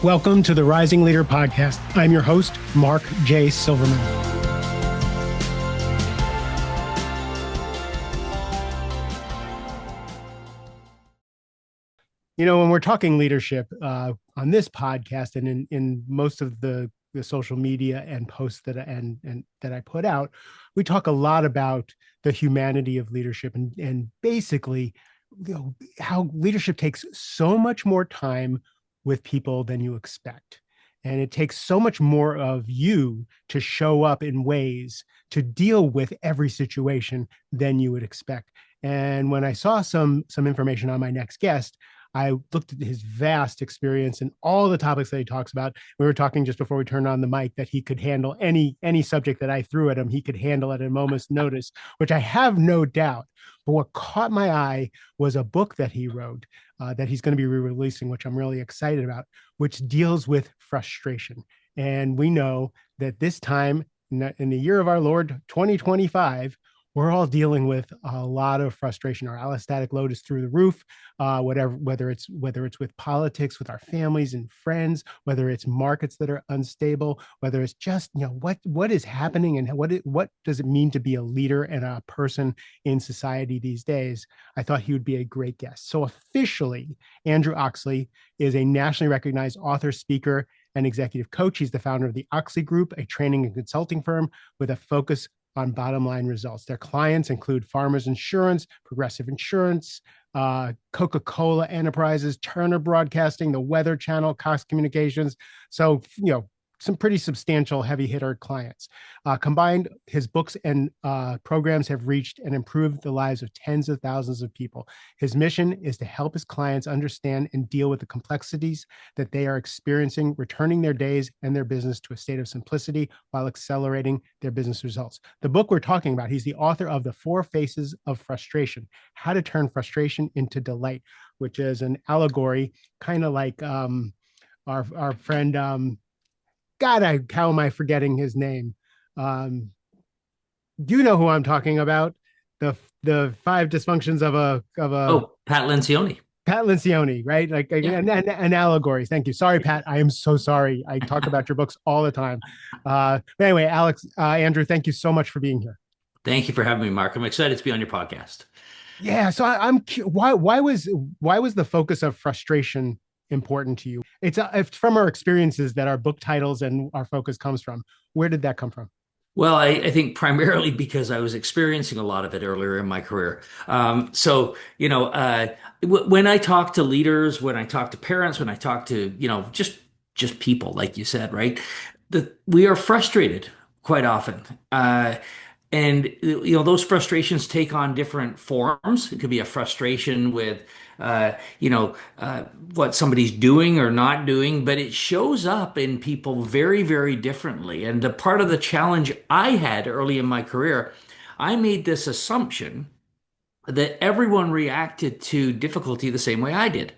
Welcome to the Rising Leader Podcast. I'm your host, Mark J. Silverman. You know, when we're talking leadership on this podcast and in most of the social media and posts that I put out, we talk a lot about the humanity of leadership and basically, how leadership takes so much more time with people than you expect. And it takes so much more of you to show up in ways to deal with every situation than you would expect. And when I saw some information on my next guest, I looked at his vast experience and all the topics that he talks about. We were talking just before we turned on the mic that he could handle any subject that I threw at him. He could handle at a moment's notice, which I have no doubt. But what caught my eye was a book that he wrote that he's going to be re-releasing, which I'm really excited about, which deals with frustration. And we know that this time in the year of our Lord 2025, we're all dealing with a lot of frustration. Our allostatic load is through the roof, whether it's with politics, with our families and friends, whether it's markets that are unstable, whether it's just, what is happening and what does it mean to be a leader and a person in society these days. I thought he would be a great guest. So officially, Andrew Oxley is a nationally recognized author, speaker, and executive coach. He's the founder of the Oxy Group, a training and consulting firm with a focus on bottom line results. Their clients include Farmers Insurance, Progressive Insurance, Coca-Cola Enterprises, Turner Broadcasting, the Weather Channel, Cox Communications. So, some pretty substantial heavy hitter clients. Combined, his books and programs have reached and improved the lives of tens of thousands of people. His mission is to help his clients understand and deal with the complexities that they are experiencing, returning their days and their business to a state of simplicity while accelerating their business results. The book we're talking about, he's the author of The 4 Faces of Frustration, How to Turn Frustration into Delight, which is an allegory, kind of like our friend, how am I forgetting his name? You know who I'm talking about? The 5 dysfunctions of a Pat Lencioni. Pat Lencioni, right? Like an allegory. Thank you. Sorry, Pat. I am so sorry. I talk about your books all the time. But anyway, Andrew, thank you so much for being here. Thank you for having me, Mark. I'm excited to be on your podcast. Yeah. So I'm why was the focus of frustration important to you? It's from our experiences that our book titles and our focus comes from. Where did that come from? Well, I think primarily because I was experiencing a lot of it earlier in my career. When I talk to leaders, when I talk to parents, when I talk to, just people, like you said, right? We are frustrated quite often. And those frustrations take on different forms. It could be a frustration with, what somebody's doing or not doing, but it shows up in people very, very differently. And the part of the challenge I had early in my career, I made this assumption that everyone reacted to difficulty the same way I did.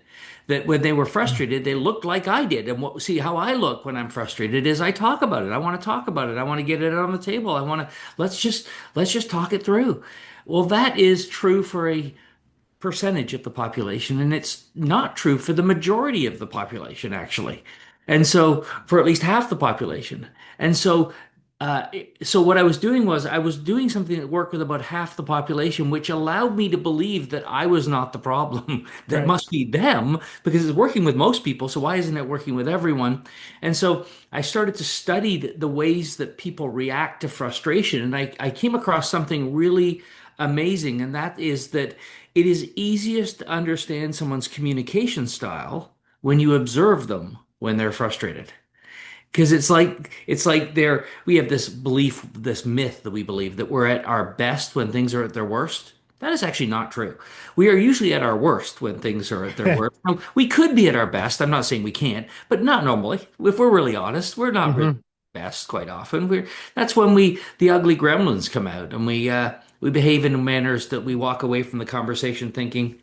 That when they were frustrated, they looked like I did. And see how I look when I'm frustrated is I talk about it. I want to talk about it. I want to get it on the table. Let's just talk it through. Well, that is true for a percentage of the population, and it's not true for the majority of the population, actually. And so for at least half the population. And so what I was doing was I was doing something that worked with about half the population, which allowed me to believe that I was not the problem. That Right. must be them because it's working with most people. So why isn't it working with everyone? And so I started to study the ways that people react to frustration. And I came across something really amazing. And that is that it is easiest to understand someone's communication style when you observe them when they're frustrated. Because it's like we have this belief, this myth that we believe that we're at our best when things are at their worst. That is actually not true. We are usually at our worst when things are at their worst. Now, we could be at our best. I'm not saying we can't, but not normally. If we're really honest, we're not really Mm-hmm. best quite often. That's when the ugly gremlins come out and we behave in manners that we walk away from the conversation thinking,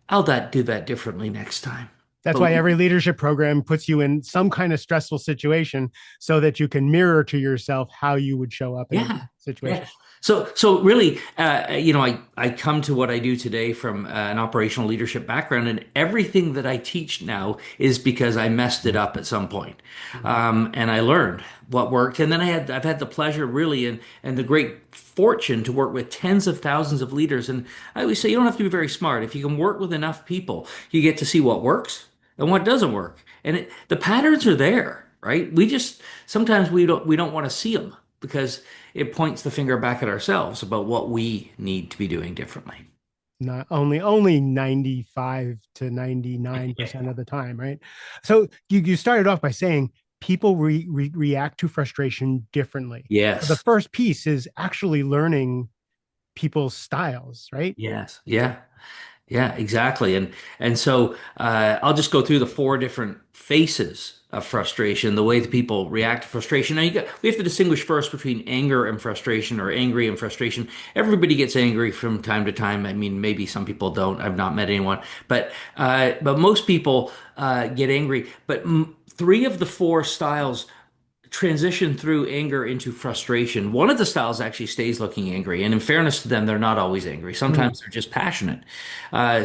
I'll do that differently next time. That's But why every leadership program puts you in some kind of stressful situation so that you can mirror to yourself how you would show up in a yeah, situation. Yeah. So really, I come to what I do today from an operational leadership background, and everything that I teach now is because I messed it up at some point, Mhm. and I learned what worked, and then I've had the pleasure really and the great fortune to work with tens of thousands of leaders, and I always say you don't have to be very smart. If you can work with enough people, you get to see what works and what doesn't work, and the patterns are there, right? We just sometimes we don't want to see them because it points the finger back at ourselves about what we need to be doing differently. Not only 95 to 99% of the time, right? So you started off by saying people react to frustration differently. So the Yes. first piece is actually learning people's styles, right? Yes. Yeah. Yeah, exactly. And so I'll just go through the four different faces of frustration, the way that people react to frustration. Now we have to distinguish first between anger and frustration, or angry and frustration. Everybody gets angry from time to time. I mean, maybe some people don't. I've not met anyone, but most people get angry. But three of the four styles transition through anger into frustration. One of the styles actually stays looking angry, and in fairness to them, they're not always angry. Mm, Sometimes they're just passionate.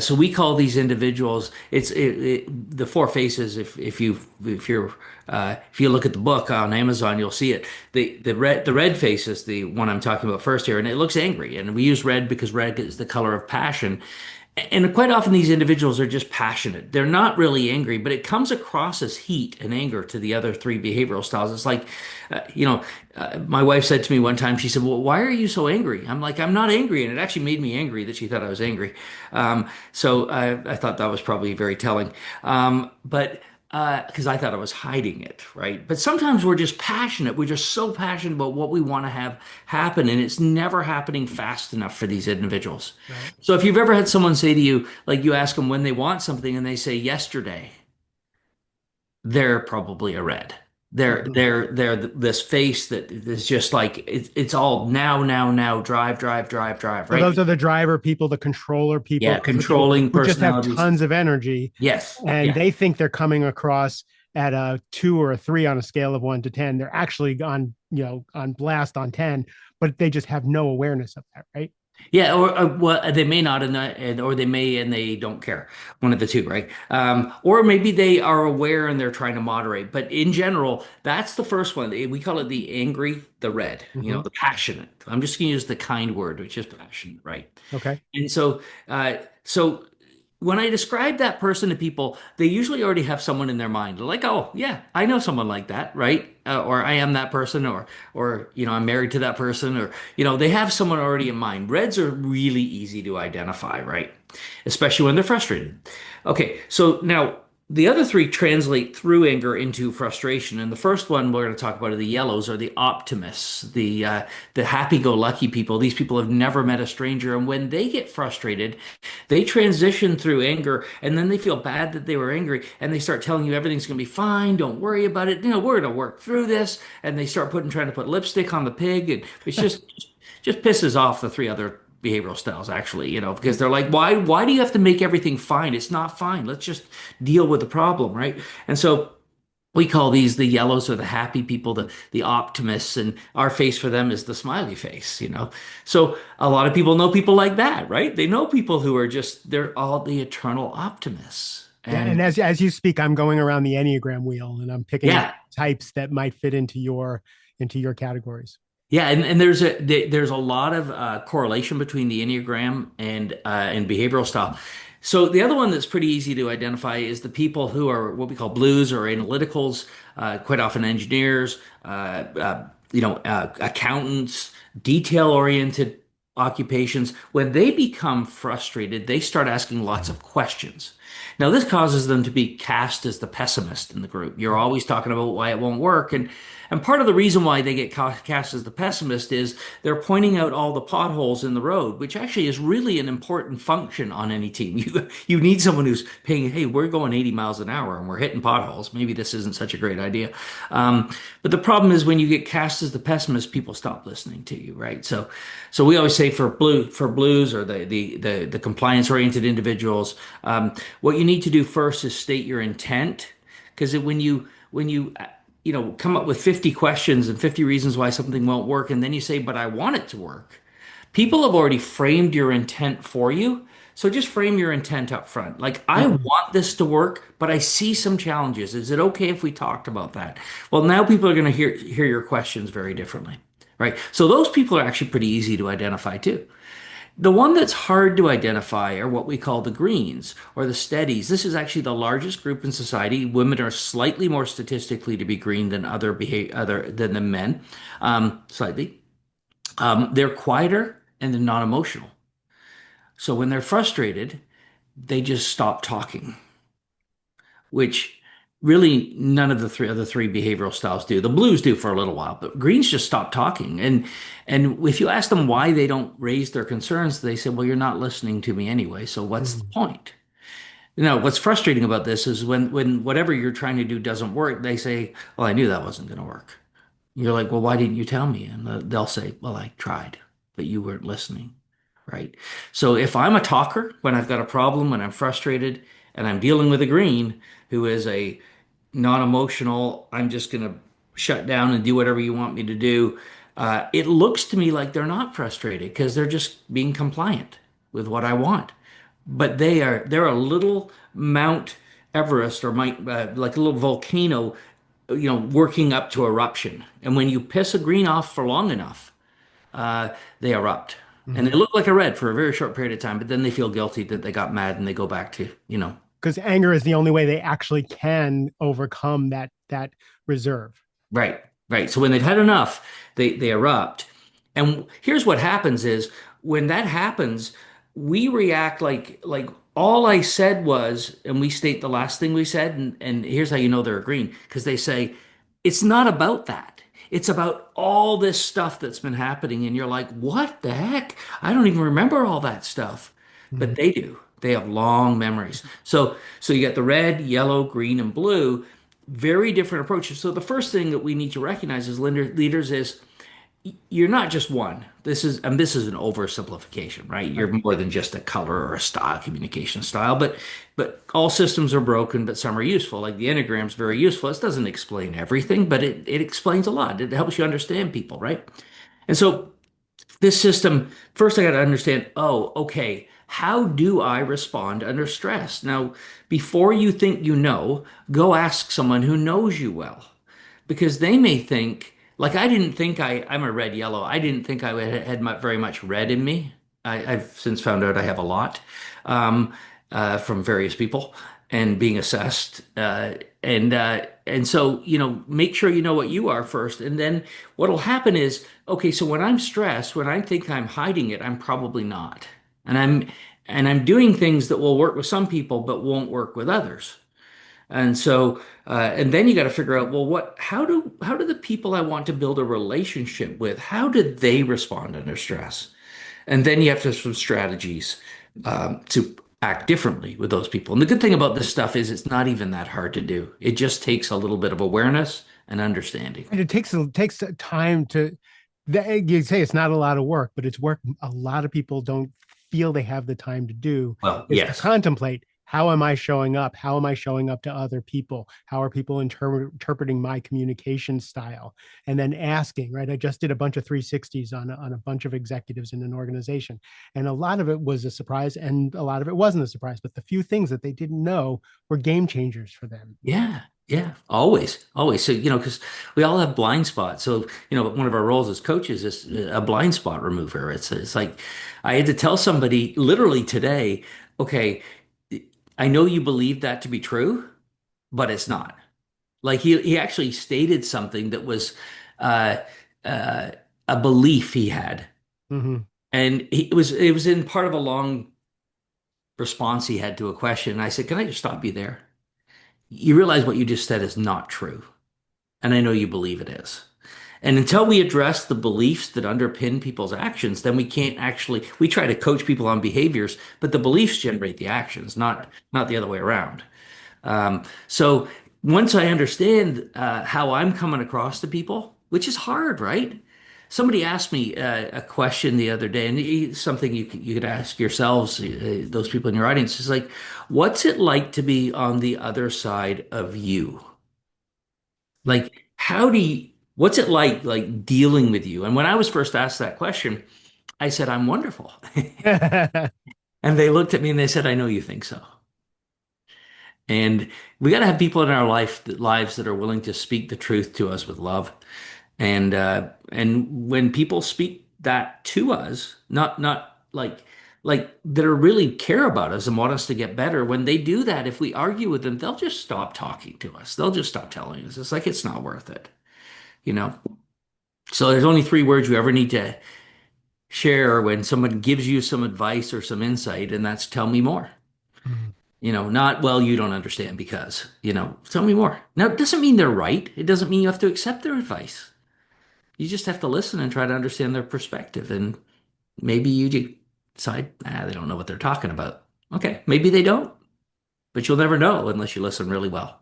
So we call these individuals. The four faces. If you look at the book on Amazon, you'll see it. The red face is the one I'm talking about first here, and it looks angry. And we use red because red is the color of passion. And quite often, these individuals are just passionate. They're not really angry, but it comes across as heat and anger to the other three behavioral styles. It's like, my wife said to me one time, she said, "Well, why are you so angry?" I'm like, "I'm not angry." And it actually made me angry that she thought I was angry. So I thought that was probably very telling. But because I thought I was hiding it, right? But sometimes we're just passionate. We're just so passionate about what we want to have happen, and it's never happening fast enough for these individuals. right. So if you've ever had someone say to you, like you ask them when they want something and they say yesterday, they're probably a red. Mhm. They're this face that is just like it's all now, now, now, drive, drive, drive, drive, So right? those are the driver people, the controller people, Yeah, those are the people controlling who just have personalities. tons of energy Yes, and yeah. they think they're coming across at a 2 or a 3 on a scale of 1 to 10. They're actually on blast on 10, but they just have no awareness of that, right? Yeah, or well, they may not, or they may and they don't care. One of the two, right? Or maybe they are aware and they're trying to moderate. But in general, that's the first one. We call it the angry, the red. Hmm. The passionate. I'm just going to use the kind word, which is passionate, right? Okay. And so when I describe that person to people, they usually already have someone in their mind. They're like, "Oh, yeah, I know someone like that, right? Or I am that person, or I'm married to that person, or they have someone already in mind." Reds are really easy to identify, right? Especially when they're frustrated. Okay, so now the other three translate through anger into frustration, and the first one we're going to talk about are the yellows, or the optimists, the happy-go-lucky people. These people have never met a stranger, and when they get frustrated, they transition through anger, and then they feel bad that they were angry, and they start telling you everything's going to be fine. Don't worry about it. We're going to work through this, and they start trying to put lipstick on the pig, and it's just pisses off the three other behavioral styles actually, because they're like, why do you have to make everything fine? It's not fine. Let's just deal with the problem, right? And so we call these the yellows, or the happy people, the optimists, and our face for them is the smiley face. So a lot of people know people like that, right? They know people who are they're all the eternal optimists. Yeah, and And as you speak, I'm going around the Enneagram wheel and I'm picking out yeah, types that might fit into your categories. yeah, and there's a lot of correlation between the Enneagram and behavioral style. So the other one that's pretty easy to identify is the people who are what we call blues or analyticals, quite often engineers, accountants, detail-oriented occupations. When they become frustrated, they start asking lots of questions. Now, this causes them to be cast as the pessimist in the group. You're Right. always talking about why it won't work, and part of the reason why they get cast as the pessimist is they're pointing out all the potholes in the road, which actually is really an important function on any team. You need someone who's paying, hey, we're going 80 miles an hour and we're hitting potholes. Maybe this isn't such a great idea. But the problem is when you get cast as the pessimist, people stop listening to you, right? So we always say for blues, or the compliance oriented individuals, what you need to do first is state your intent, because when you come up with 50 questions and 50 reasons why something won't work, and then you say, but I want it to work. People have already framed your intent for you. So just frame your intent up front. Like, I Mhm. want this to work, but I see some challenges. Is it okay if we talked about that? Well, now people are going to hear your questions very differently, right? So those people are actually pretty easy to identify too. The one that's hard to identify are what we call the greens or the steadies. This is actually the largest group in society. Women are slightly more statistically to be green than other than the men, slightly. They're quieter and they're not emotional. So when they're frustrated, they just stop talking, which really none of the other three behavioral styles do. The blues do for a little while, but greens just stop talking. And if you ask them why they don't raise their concerns, they say, "Well, you're not listening to me anyway, so what's the Mhm. point?" What's frustrating about this is when whatever you're trying to do doesn't work, they say, "Well, I knew that wasn't going to work." You're like, "Well, why didn't you tell me?" And they'll say, "Well, I tried, but you weren't listening." Right? So if I'm a talker, when I've got a problem, when I'm frustrated, and I'm dealing with a green who is a non-emotional, I'm just going to shut down and do whatever you want me to do. It looks to me like they're not frustrated because they're just being compliant with what I want. But they're a little Mount Everest or might like a little volcano, working up to eruption. And when you piss a green off for long enough, they erupt. And they Mhm. look like a red for a very short period of time, but then they feel guilty that they got mad and they go back to. Because anger is the only way they actually can overcome that reserve. Right, right. So when they've had enough, they erupt. And here's what happens is when that happens, we react like all I said was, and we state the last thing we said, and here's how you know they're agreeing, because they say, it's not about that. It's about all this stuff that's been happening. And you're like, what the heck? I don't even remember all that stuff. But Mhm. they do. They have long memories. So you got the red, yellow, green, and blue, very different approaches. So the first thing that we need to recognize as leaders is you're not just one. This is an oversimplification, right? You're Right. more than just a color or a style, communication style, but all systems are broken, but some are useful. Like the Enneagram's very useful. It doesn't explain everything, but it explains a lot. It helps you understand people, right? And so this system, first I got to understand, oh, okay, how do I respond under stress? Now, before you think you know, go ask someone who knows you well because they may think, like I didn't think I'm a red yellow. I didn't think I had very much red in me. I've since found out I have a lot um, from various people and being assessed. And so, make sure you know what you are first. And then what'll happen is, okay, so when I'm stressed, when I think I'm hiding it, I'm probably not. And I'm doing things that will work with some people, but won't work with others. And then you got to figure out, well, how do the people I want to build a relationship with, how do they respond under stress? And then you have to have some strategies to act differently with those people. And the good thing about this stuff is it's not even that hard to do. It just takes a little bit of awareness and understanding. And it takes time to that you say it's not a lot of work, but it's work a lot of people don't feel they have the time to do Well, is to yes. contemplate how am I showing up? How am I showing up to other people? How are people interpreting my communication style? And then asking, right? I just did a bunch of 360s on a bunch of executives in an organization. And a lot of it was a surprise and a lot of it wasn't a surprise, but the few things that they didn't know were game changers for them. Yeah. Yeah. Always. Always. So, because we all have blind spots. So, one of our roles as coaches is a blind spot remover. It's like I had to tell somebody literally today, okay, I know you believe that to be true, but it's not. Like he actually stated something that was uh, uh, a belief he had. Mm-hmm. And it was in part of a long response he had to a question. And I said, can I just stop you there? You realize what you just said is not true. And I know you believe it is. And until we address the beliefs that underpin people's actions, then we can't we try to coach people on behaviors, but the beliefs generate the actions, not the other way around. So once I understand how I'm coming across to people, which is hard, right? Somebody asked me a question the other day, and something you could ask yourselves, those people in your audience, is like, what's it like to be on the other side of you? Mm-hmm. Like, what's it like dealing with you? And when I was first asked that question, I said, I'm wonderful. And they looked at me and they said, I know you think so. And we got to have people in our lives that are willing to speak the truth to us with love. And when people speak that to us, not like that are really care about us and want us to get better, when they do that, if we argue with them, they'll just stop talking to us. They'll just stop telling us. It's like it's not worth it, you know? So there's only three words you ever need to share when someone gives you some advice or some insight, and that's tell me more. Mhm. Not, well, you don't understand because, tell me more. Now, it doesn't mean they're right. It doesn't mean you have to accept their advice. You just have to listen and try to understand their perspective. And maybe you decide, they don't know what they're talking about. Okay, maybe they don't, but you'll never know unless you listen really well.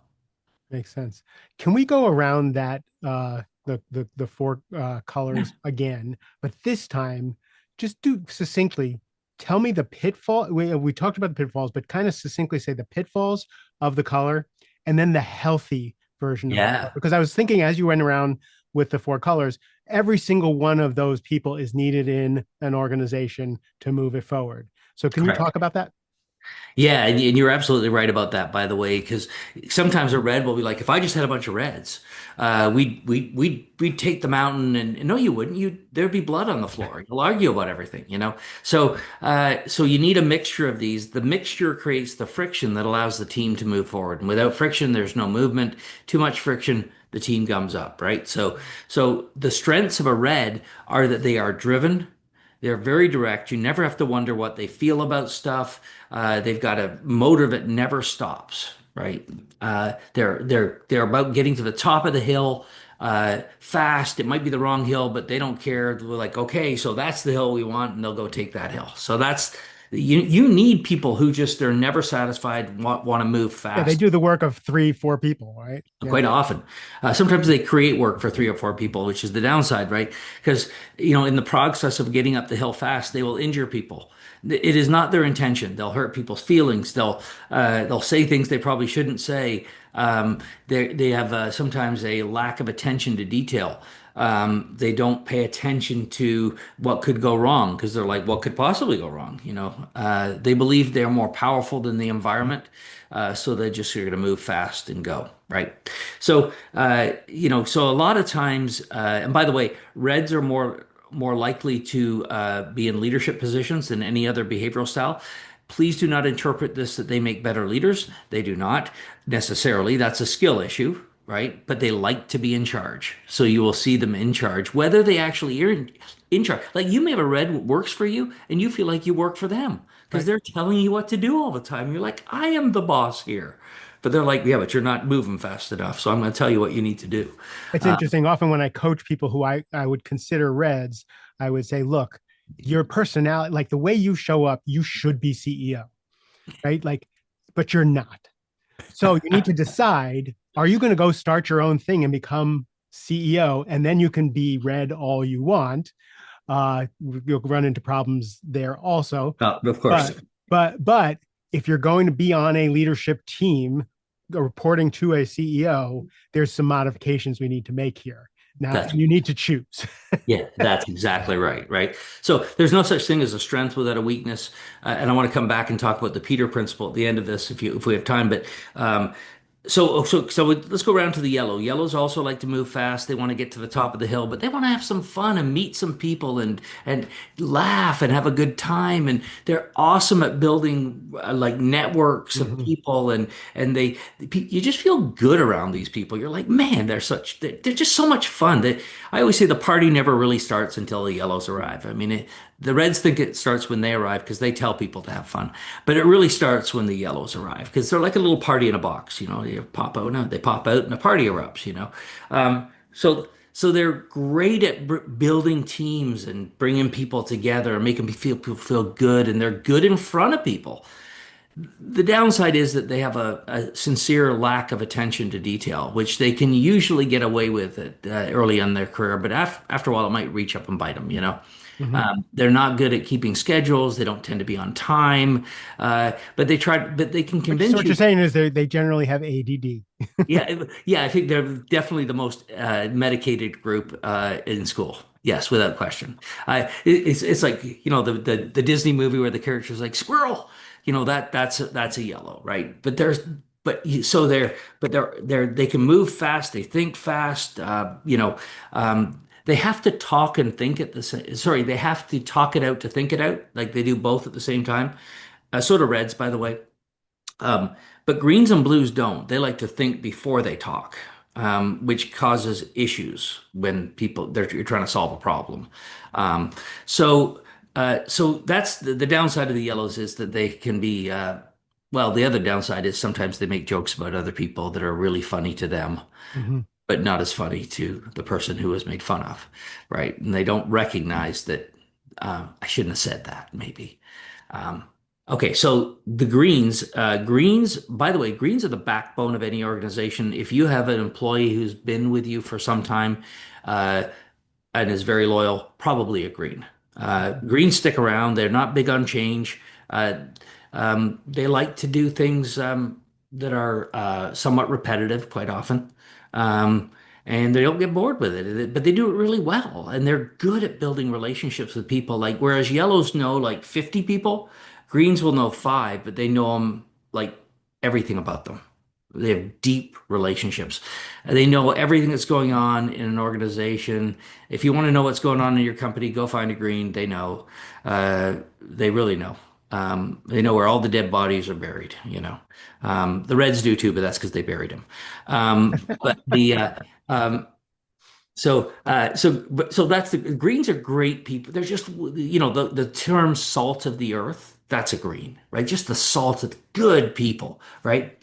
Makes sense. Can we go around that the four Yeah. colors again, but this time just do succinctly tell me the pitfall. We talked about the pitfalls, but kind of succinctly say the pitfalls of the color and then the healthy version of the color. Yeah, Because I was thinking as you went around with the four colors, every single one of those people is needed in an organization to move it forward. So can you correct. talk about that? Yeah, and you're absolutely right about that, by the way, because sometimes a red will be like, if I just had a bunch of reds, we'd take the mountain, and no, you wouldn't. There'd be blood on the floor. You'll argue about everything. So you need a mixture of these. The mixture creates the friction that allows the team to move forward. And without friction, there's no movement. Too much friction, the team gums up, right? So the strengths of a red are that they are driven. They're very direct. You never have to wonder what they feel about stuff. They've got a motor that never stops, right? They're about getting to the top of the hill fast. It might be the wrong hill, but they don't care. They're like, okay, so that's the hill we want, and they'll go take that hill. So that's you need people who just they're never satisfied, want to move Yeah, they fast do the work of three, four people, right? Yeah. quite often. Sometimes they create work for three or four people, which is the downside, right? Because, in the process of getting up the hill fast, they will injure people. It is not their intention. They'll hurt people's feelings. They'll say things they probably shouldn't say. They have sometimes a lack of attention to detail. They don't pay attention to what could go wrong because they're like, what could possibly go wrong? They believe they're more powerful than the environment, so they just are going to move fast and go, right? So a lot of times, and by the way, reds are more likely to be in leadership positions than any other behavioral style. Please do not interpret this that they make better leaders. They do not necessarily. That's a skill issue, right? But they like to be in charge. So you will see them in charge, whether they actually are in charge. Like you may have a red that works for you and you feel like you work for them because Right. they're telling you what to do all the time. You're like, I am the boss here. But they're like, yeah, but you're not moving fast enough. So I'm going to tell you what you need to do. It's Uh, interesting. Often when I coach people who I would consider reds, I would say, look, your personality, like the way you show up, you should be CEO, right? Like, but you're not. So you need to decide, are you going to go start your own thing and become CEO? And then you can be red all you want. You'll run into problems there also. of course. But but if you're going to be on a leadership team reporting to a CEO, there's some modifications we need to make here. Now That's you need to choose. Yeah, that's exactly right, right? So there's no such thing as a strength without a weakness. And I want to come back and talk about the Peter principle at the end of this if we have time. But let's go around to the yellow. Yellows also like to move fast. They want to get to the top of the hill, but they want to have some fun and meet some people and laugh and have a good time. And they're awesome at building like networks of Mhm. people, and you just feel good around these people. You're like, man, they're just so much fun. I always say the party never really starts until the yellows arrive. I mean, the Reds think it starts when they arrive because they tell people to have fun, but it really starts when the yellows arrive because they're like a little party in a box. You pop out, no, they pop out, and a party erupts. So they're great at building teams and bringing people together and making people feel good, and they're good in front of people. The downside is that they have a sincere lack of attention to detail, which they can usually get away with it early in their career, but after a while, it might reach up and bite them, you know. Hmm. They're not good at keeping schedules. They don't tend to be on time, but they can Which, so convince what you're you. saying is they generally have ADD. Yeah, I think they're definitely the most medicated group in school. Yes, without question. It's like the Disney movie where the character's like squirrel. That's a yellow, right? They can move fast. They think fast. They have to talk and think at the same. Sorry, they have to talk it out to think it out. Like they do both at the same time. So do Reds, by the way. Um, but greens and blues don't. They like to think before they talk, which causes issues when you're trying to solve a problem. Um, so that's the downside of the yellows is that they can be. Well, the other downside is sometimes they make jokes about other people that are really funny to them, Hmm. but not as funny to the person who was made fun of, right? And they don't recognize that I shouldn't have said that, maybe. Um, okay, so the greens, by the way, greens are the backbone of any organization. If you have an employee who's been with you for some time, uh, and is very loyal, probably a green. Greens stick around. They're not big on change. Uh, they like to do things that are somewhat repetitive quite often. Um, and they don't get bored with it, but they do it really well. And they're good at building relationships with people. Like, whereas yellows know like 50 people, greens will know five, but they know them like everything about them. They have deep relationships. They know everything that's going on in an organization. If you want to know what's going on in your company, go find a green. They know. They really know. They know where all the dead bodies are buried. The Reds do too, but that's because they buried them. But the so that's the greens are great people. They're just the term salt of the earth. That's a green, right? Just the salt of good people, right?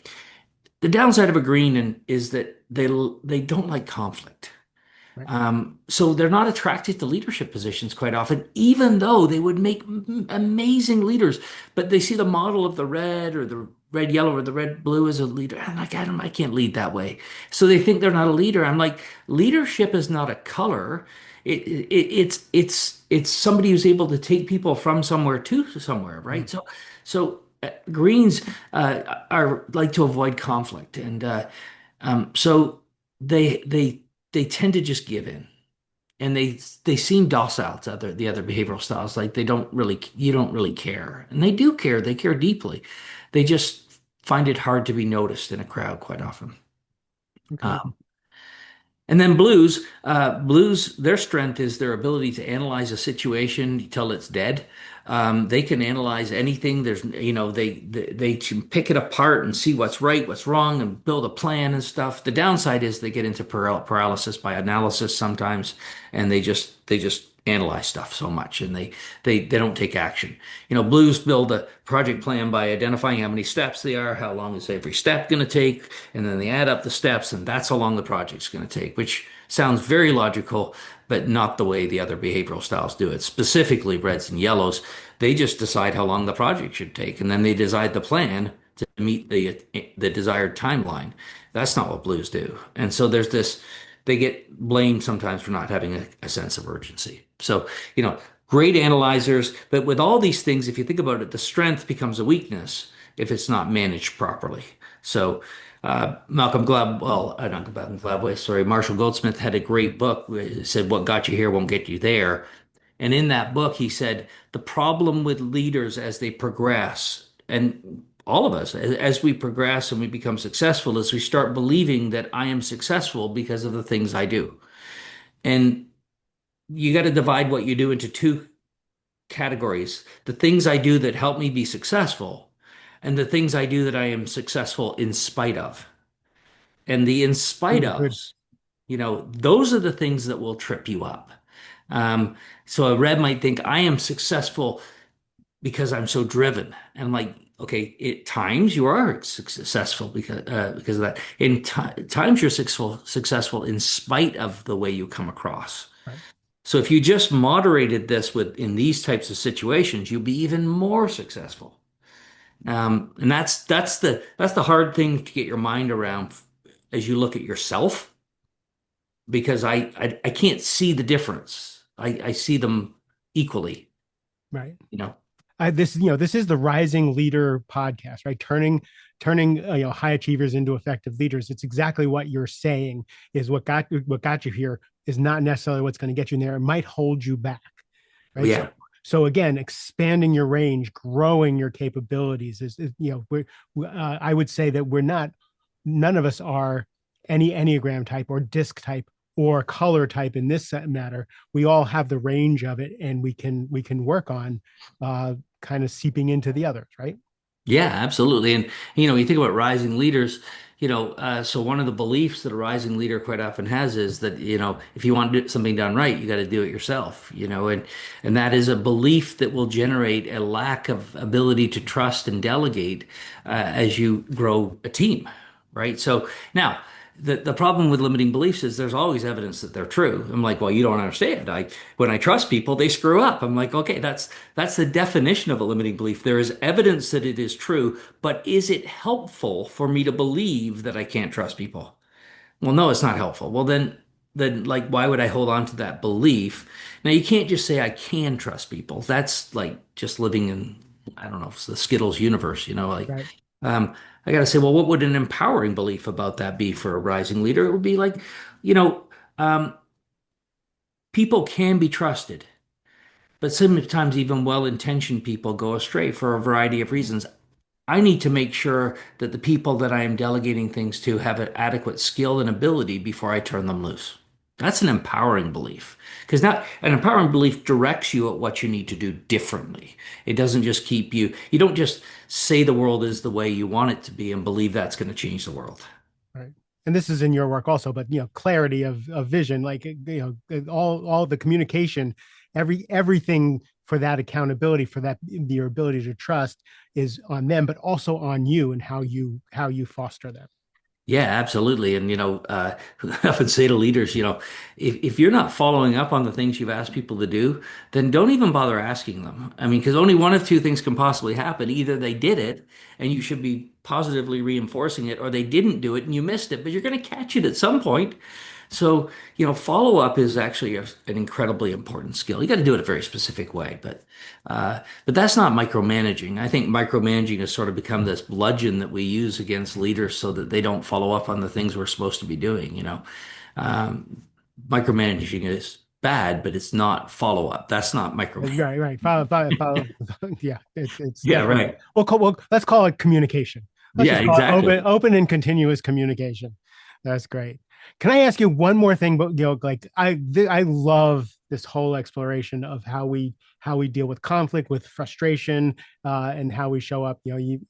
The downside of a is that they don't like conflict. Right. So they're not attracted to leadership positions quite often, even though they would make amazing leaders. But they see the model of the red or the red yellow or the red blue as a leader. I'm like, I can't lead that way. So they think they're not a leader. I'm like, leadership is not a color. It's somebody who's able to take people from somewhere to somewhere, Mm. right? So greens are like to avoid conflict, and so they they they tend to just give in, and they seem docile to the other behavioral styles. Like you don't really care, and they do care. They care deeply. They just find it hard to be noticed in a crowd quite often. Okay. Um, and then blues, their strength is their ability to analyze a situation till it's dead. They can analyze anything. They can pick it apart and see what's right, what's wrong, and build a plan and stuff. The downside is they get into paralysis by analysis sometimes, and they just analyze stuff so much, and they don't take action. Blues build a project plan by identifying how many steps they are, how long is every step going to take, and then they add up the steps, and that's how long the project's going to take, which sounds very logical, but not the way the other behavioral styles do it. Specifically, reds and yellows, they just decide how long the project should take, and then they decide the plan to meet the desired timeline. That's not what blues do. And so there's this, they get blamed sometimes for not having a sense of urgency. So, great analyzers, but with all these things, if you think about it, the strength becomes a weakness if it's not managed properly. So, not Malcolm Gladwell, sorry, Marshall Goldsmith had a great book. It said, "What got you here won't get you there." And in that book, he said, the problem with leaders as they progress, and all of us, as we progress and we become successful, is we start believing that I am successful because of the things I do. And you got to divide what you do into two categories: the things I do that help me be successful, and the things I do that I am successful in spite of. And the in spite Mm, good. ofs, those are the things that will trip you up. Um, so a red might think I am successful because I'm so driven. And I'm like, okay, at times you are successful because of that. In times you're successful in spite of the way you come across. Right. So if you just moderated this in these types of situations, you'll be even more successful. And that's the hard thing to get your mind around as you look at yourself, because I can't see the difference. I see them equally, Right. you know. This is the Rising Leader podcast, right? Turning high achievers into effective leaders. It's exactly what you're saying is what got you here is not necessarily what's going to get you in there. It might hold you back, right? So Yeah. again, expanding your range, growing your capabilities I would say that none of us are any Enneagram type or disc type or color type in this matter. We all have the range of it, and we can work on kind of seeping into the others, right? Yeah, absolutely. And you think about rising leaders, so one of the beliefs that a rising leader quite often has is that, if you want to do something done right, you got to do it yourself, and that is a belief that will generate a lack of ability to trust and delegate as you grow a team, right? So now the problem with limiting beliefs is there's always evidence that they're true. I'm like, well, you don't understand. When I trust people, they screw up. I'm like, okay, that's the definition of a limiting belief. There is evidence that it is true, but is it helpful for me to believe that I can't trust people? Well, no, it's not helpful. Well, then like why would I hold on to that belief? Now you can't just say I can trust people. That's like just living in, I don't know, it's the Skittles universe, like Right. um I gotta say, well, what would an empowering belief about that be for a rising leader? It would be like, you know, um, people can be trusted, but sometimes even well-intentioned people go astray for a variety of reasons. I need to make sure that the people that I am delegating things to have an adequate skill and ability before I turn them loose. That's an empowering belief. Because now an empowering belief directs you at what you need to do differently. It doesn't just you don't just say the world is the way you want it to be and believe that's going to change the world. Right. And this is in your work also, but clarity of vision, like all the communication, everything for that accountability, for that your ability to trust is on them, but also on you and how you foster them. Yeah, absolutely. And, I often say to leaders, if you're not following up on the things you've asked people to do, then don't even bother asking them. I mean, because only one of two things can possibly happen. Either they did it and you should be positively reinforcing it, or they didn't do it and you missed it, but you're going to catch it at some point. So, follow up is actually an incredibly important skill. You got to do it a very specific way, but that's not micromanaging. I think micromanaging has sort of become this bludgeon that we use against leaders so that they don't follow up on the things we're supposed to be doing. Micromanaging is bad, but it's not follow up. That's not micromanaging. Right, right. Follow. Yeah, it's Yeah, definitely. right. Let's call it communication. Let's Yeah, just call it exactly. open and continuous communication. That's great. Can I ask you one more thing? But like I love this whole exploration of how we deal with conflict, with frustration, and how we show up.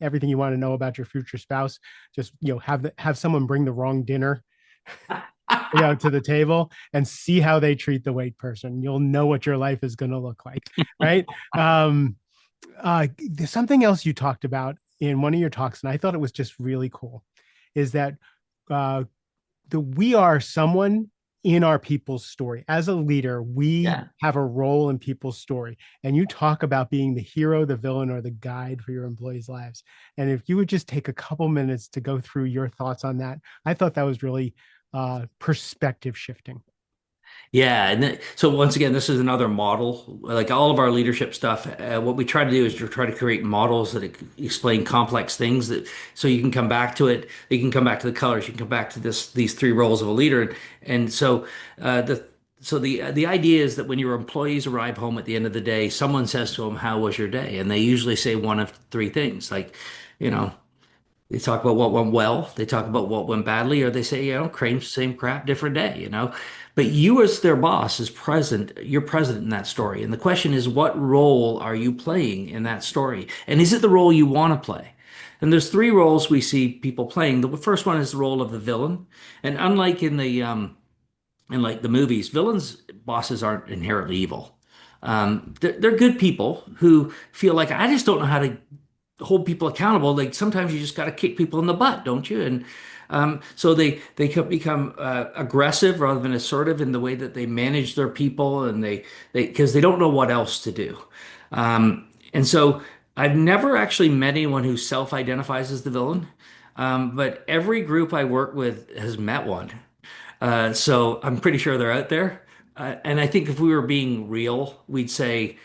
Everything you want to know about your future spouse. Just have someone bring the wrong dinner to the table and see how they treat the wait person. You'll know what your life is going to look like, right? um there's something else you talked about in one of your talks, and I thought it was just really cool, is that uh we are someone in our people's story. As a leader, we Yeah. have a role in people's story, and you talk about being the hero, the villain, or the guide for your employees' lives. And if you would just take a couple minutes to go through your thoughts on that, I thought that was really perspective shifting. Yeah, and so once again, this is another model. Like all of our leadership stuff, what we try to do is to try to create models that explain complex things that so you can come back to it. You can come back to the colors. You can come back to these three roles of a leader, and so the idea is that when your employees arrive home at the end of the day, someone says to them, "How was your day?" And they usually say one of three things, like, you know. They talk about what went well, they talk about what went badly, or they say, same crap, different day. But you, as their boss, is present, you're present in that story. And the question is, what role are you playing in that story? And is it the role you want to play? And there's three roles we see people playing. The first one is the role of the villain. And unlike in like the movies, villains bosses aren't inherently evil. They're good people who feel like I just don't know how to hold people accountable. Like sometimes you just got to kick people in the butt, don't you? And so they could become aggressive rather than assertive in the way that they manage their people, and they because they don't know what else to do. And so I've never actually met anyone who self-identifies as the villain, but every group I work with has met one. So I'm pretty sure they're out there. And I think if we were being real, we'd say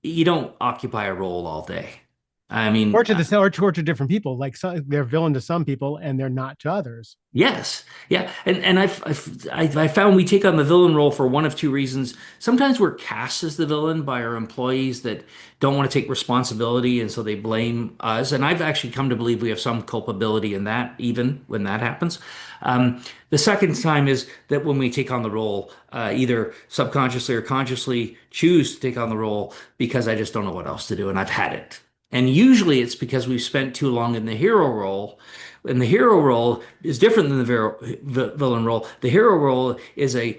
you don't occupy a role all day. I Or mean, to the or to different people. Like they're villain to some people and they're not to others. yes, yeah, and I found we take on the villain role for one of two reasons. Sometimes we're cast as the villain by our employees that don't want to take responsibility, and so they blame us. And I've actually come to believe we have some culpability in that, even when that happens. The second time is that when we take on the role, either subconsciously or consciously choose to take on the role because I just don't know what else to do, and I've had it. And usually it's because we've spent too long in the hero role, and the hero role is different than the villain role. The hero role is a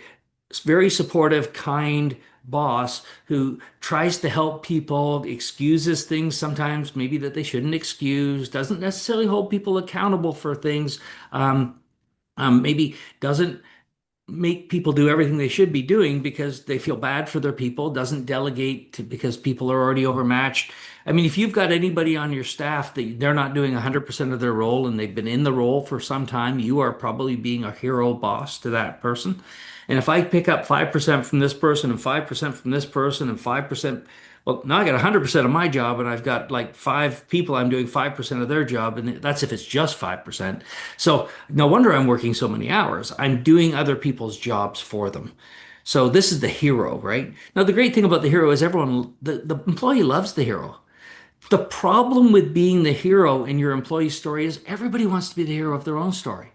very supportive, kind boss who tries to help people, excuses things sometimes maybe that they shouldn't excuse, doesn't necessarily hold people accountable for things, maybe doesn't make people do everything they should be doing because they feel bad for their people, doesn't delegate to, because people are already overmatched. I mean, if you've got anybody on your staff that they're not doing 100% of their role and they've been in the role for some time, you are probably being a hero boss to that person. And if I pick up 5% from this person and 5% from this person and 5%, well, now I got 100% of my job and I've got like five people I'm doing 5% of their job. And that's if it's just 5%. So no wonder I'm working so many hours. I'm doing other people's jobs for them. So this is the hero, right? Now, the great thing about the hero is the employee loves the hero. The problem with being the hero in your employee story is everybody wants to be the hero of their own story.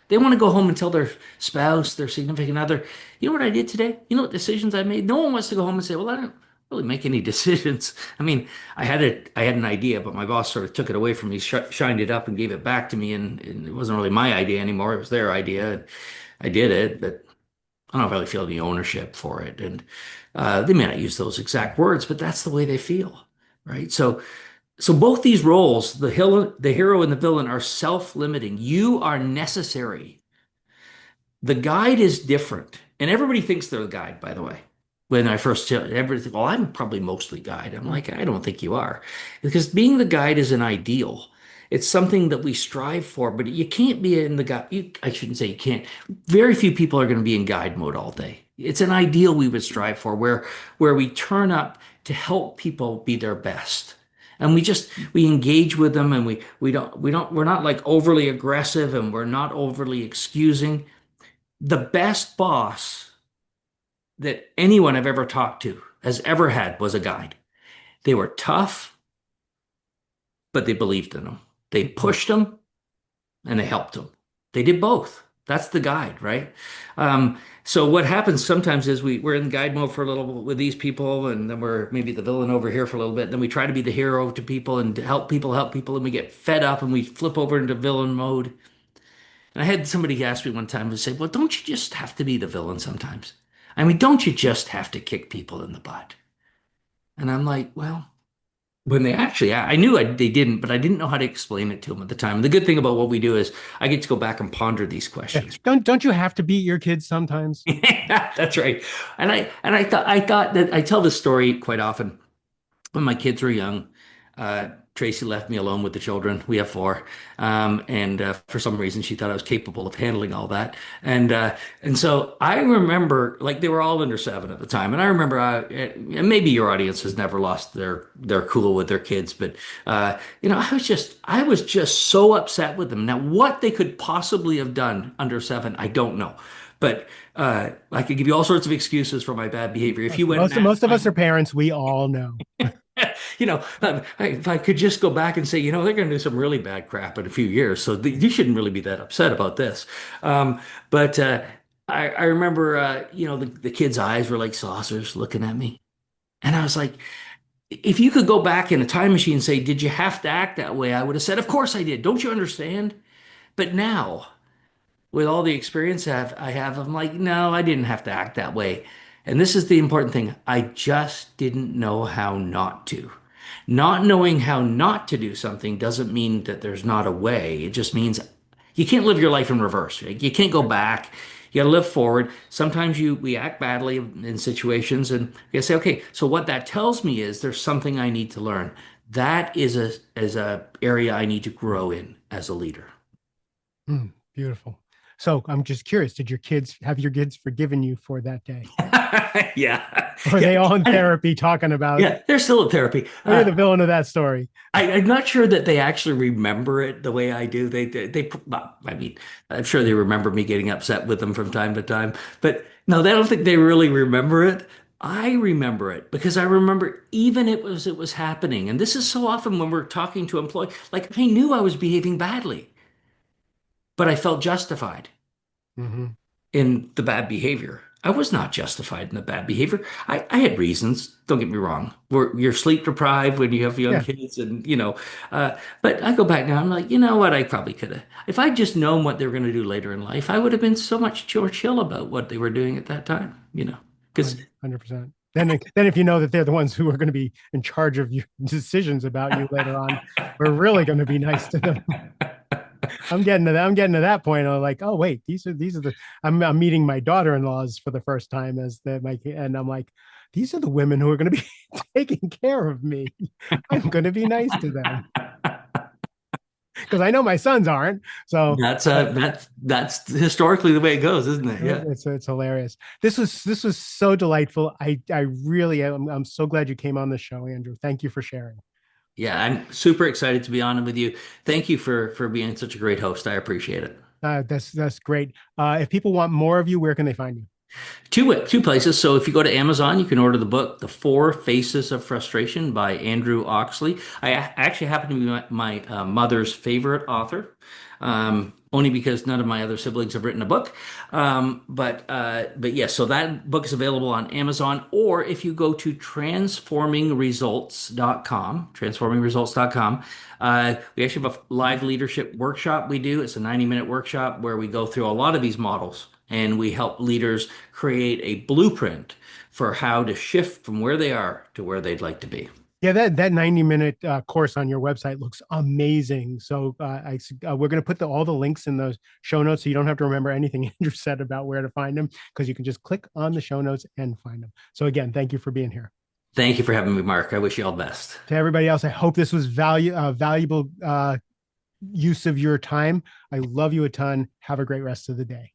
They want to go home and tell their spouse, their significant other, you know what I did today? You know what decisions I made? No one wants to go home and say, well, I don't really make any decisions. I mean, I had an idea, but my boss sort of took it away from me, shined it up and gave it back to me. And it wasn't really my idea anymore. It was their idea. I did it, but I don't really feel any ownership for it. And they may not use those exact words, but that's the way they feel, right? So both these roles, the hero and the villain, are self-limiting. You are necessary. The guide is different, and everybody thinks they're the guide, by the way. When I first tell everything, well, I'm probably mostly guide. I'm like, I don't think you are, because being the guide is an ideal. It's something that we strive for, but you can't be in the guide. I shouldn't say you can't. Very few people are going to be in guide mode all day. It's an ideal we would strive for, where we turn up to help people be their best. And we engage with them, and we're not like overly aggressive, and we're not overly excusing. The best boss that anyone I've ever talked to has ever had was a guide. They were tough, but they believed in them. They pushed them and they helped them. They did both. That's the guide, right? So what happens sometimes is we're in guide mode for a little bit with these people, and then we're maybe the villain over here for a little bit. Then we try to be the hero to people and to help people, and we get fed up and we flip over into villain mode. And I had somebody ask me one time and say, well, don't you just have to be the villain sometimes? I mean, don't you just have to kick people in the butt? And I'm like, well, when they actually, I knew they didn't, but I didn't know how to explain it to them at the time. And the good thing about what we do is I get to go back and ponder these Yeah. questions. Don't you have to beat your kids sometimes? That's right. And I thought that I tell this story quite often. When my kids were young, Tracy left me alone with the children. We have four, and for some reason, she thought I was capable of handling all that. And so I remember, like they were all under seven at the time, and I remember, and maybe your audience has never lost their cool with their kids, but I was just so upset with them. Now, what they could possibly have done under seven, I don't know. But I could give you all sorts of excuses for my bad behavior. If you went and Most asked of my us are parents. We all know. if I could just go back and say, they're going to do some really bad crap in a few years, so you shouldn't really be that upset about this. But I remember, the kids' eyes were like saucers looking at me, and I was like, if you could go back in a time machine and say, did you have to act that way? I would have said, of course I did. Don't you understand? But now, with all the experience I have, I'm like, no, I didn't have to act that way. And this is the important thing. I just didn't know how not to. Not knowing how not to do something doesn't mean that there's not a way. It just means you can't live your life in reverse. Right? You can't go back. You got to live forward. Sometimes we act badly in situations, and you say, okay, so what that tells me is there's something I need to learn. That is a area I need to grow in as a leader. Beautiful. So I'm just curious, have your kids forgiven you for that day? Yeah. Or are Yeah. they all in therapy talking about, Yeah. They're still in therapy. oh, you're the villain of that story? I'm not sure that they actually remember it the way I do. Well, I mean, I'm sure they remember me getting upset with them from time to time, but no, they don't think they really remember it. I remember it because I remember even it was happening. And this is so often when we're talking to employees, like I knew I was behaving badly, but I felt justified Hmm. in the bad behavior. I was not justified in the bad behavior. I had reasons. Don't get me wrong. You're sleep deprived when you have young Yeah, kids, and but I go back now. I'm like, you know what? I probably could have. If I'd just known what they were going to do later in life, I would have been so much more chill about what they were doing at that time. Because 100%. Then if you know that they're the ones who are going to be in charge of your decisions about you later on, we're really going to be nice to them. I'm getting to that point. I'm like, oh wait, these are the. I'm meeting my daughter-in-laws for the first time and I'm like, these are the women who are going to be taking care of me. I'm going to be nice to them because I know my sons aren't. So, that's but that's historically the way it goes, isn't it? Yeah. it's hilarious. This was so delightful. I really am. I'm so glad you came on the show, Andrew. Thank you for sharing. Yeah, I'm super excited to be on with you. Thank you for being such a great host. I appreciate it. That's great. If people want more of you, where can they find you? Two places. So if you go to Amazon, you can order the book, The Four Faces of Frustration by Andrew Oxley. Actually happen to be my mother's favorite author, only because none of my other siblings have written a book. But yes, so that book is available on Amazon, or if you go to transformingresults.com, we actually have a live leadership workshop we do. It's a 90-minute workshop where we go through a lot of these models and we help leaders create a blueprint for how to shift from where they are to where they'd like to be. Yeah, that 90-minute course on your website looks amazing. So we're going to put all the links in those show notes so you don't have to remember anything Andrew said about where to find them because you can just click on the show notes and find them. So again, thank you for being here. Thank you for having me, Mark. I wish you all the best. To everybody else, I hope this was valuable use of your time. I love you a ton. Have a great rest of the day.